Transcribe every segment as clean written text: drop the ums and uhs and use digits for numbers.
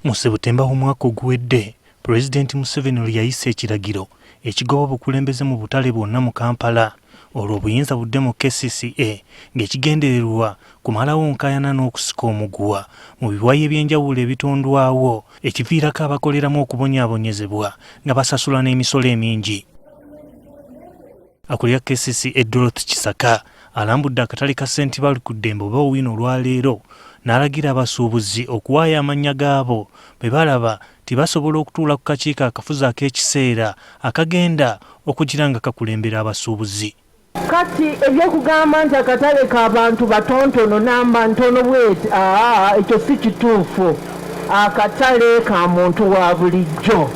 Mu Septemba omwaka oguwedde, Pulezidenti Museveni yayise ekiragiro ekigoba obukulembeze mu butale bwonna mu Kampala olwo obuyinza budde mu KCCA ng'ekigendererwa kumalawo nkayana n'okusika omuguwa mu biwayi eby'enjawulo ebitondwawo ekiviirako abakoleramu okubonyaabonyezebwa nga basasula n'emisolo emingi. Akulira KCCA Dorothy Kisaka alambudde akatale ka St. Bali ku ddembe oba Owino olwaleero n'alagira abasuubuzi okuwaayo amannya gaabo bwe balaba tibasobola okutuula ku kakiiko akafuzi ak'ekiseera akagenda okugira nga kakulembera abasuubuzi. Kati ebyokugamba nti akatale k'abantu batontono namba ntono bweti ekyo si kituufu. Akatale ka muntu wa bulijjo.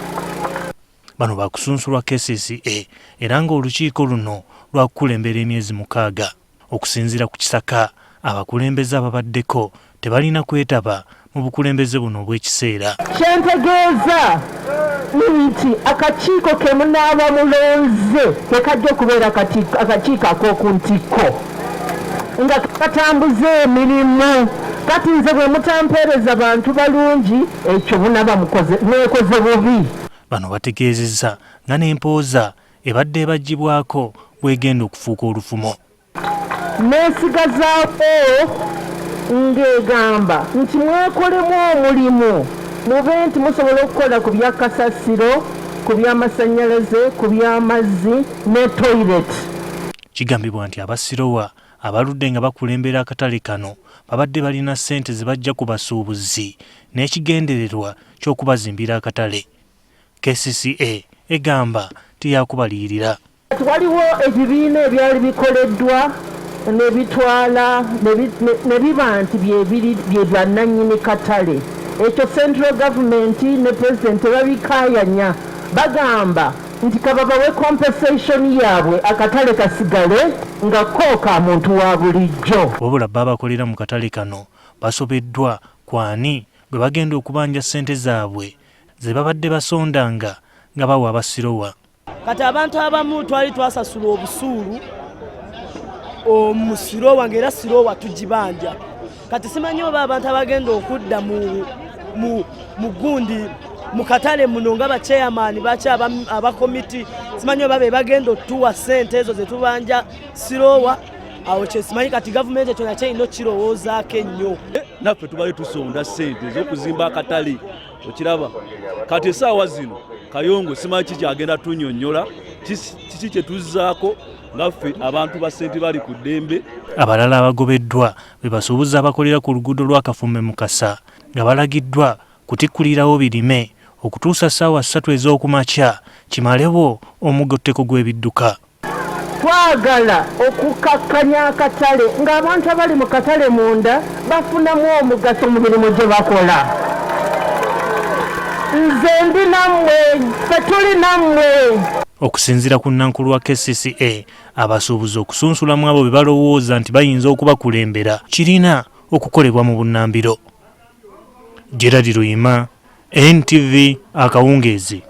Bano bakusunsulwa KCCA era ng'olukiiko luno lwakukulembera emyezi 6. Okusinziira ku Kisaka, abakulembeze ababaddeko tebalina kwetaba mu bukulembeze buno obw'ekiseera. Kyentegeeza nti akakiiko ke munaaba mulonze tekajja okubeera akakiiko ak'oku ntikko nga katambuza emirimu. Kati nze bwe mutampeereza bantu balungi ekyo munaaba mwekoze bubi. Bano bategeezezza nga n'empooza ebadde ebaggyibwako bwegenda okufuuka olufumo. Neesigazaawo ng'egamba nti mwekolemu omulimu mube nti musobola okukola ku bya kasasiro, ku by'amasannyalaze, ku by'amazzi ne toilet. Kigambibwa nti abasirowa abaludde nga bakulembera akatale kano babadde balina ssente ze bajja ku basuubuzi n'ekigendererwa ky'okubazimbira akatale. KCCA egamba tiyakubaliyirira. Waliwo ebibiina ebyali bikoleddwa ne bitwala ne biba nti bye bannannyini katale. Ekyo central government ne president babikaayanya bagamba nti kababawe compensation yaabwe akatale kasigale nga ko ka muntu wa bulijjo. Wabula babakolera mu katale kano basobeddwa kwani bwe bagenda okubanja ssente zaabwe ze babadde basondanga nga bawa abasirowa. Kati abantu abamu twali twasasula obusuulu omusirowa ng'era sirowa tugibanja. Kati simanyi oba abantu abagenda okudda mu gundi mu katale muno nga bachairman bacha abakomiti simanyi oba be bagenda otuwa ssente ezo ze tubanja sirowa. Awo kyesimanyi kati gavumenti ekyo nakyo ino kirowoozaako ennyo. Naffe tubale tusonda ssente ez'okuzimba akatale okiraba. Kati essaawa zino Kayongo simanyi kikyagenda tunnyonnyola kiki kye tuzzaako ngaffe abantu ba St. Bali ku ddembe. Abalala abagobeddwa be basuubuzi abakolera ku luguudo lwa Kafume Mukasa nga balagiddwa kutikkulirawo birime okutuusa ssaawa 3 ez'okumakya kimalewo omugotteko gw'ebidduka. Twagala okukakkanya akatale ng'abantu abali mu katale munda bafunamu omugaso mu mirimu gye bakola. Nze ndi nammwe, fetuli nammwe. Okusinziira ku nnankulu wa KCCA, abasuubuzi okusunsulamu abo be balowooza nti bayinza okubakulembera kirina okukolebwa mu bunnambiro. Gerard Luyima, NTV Akawungeezi.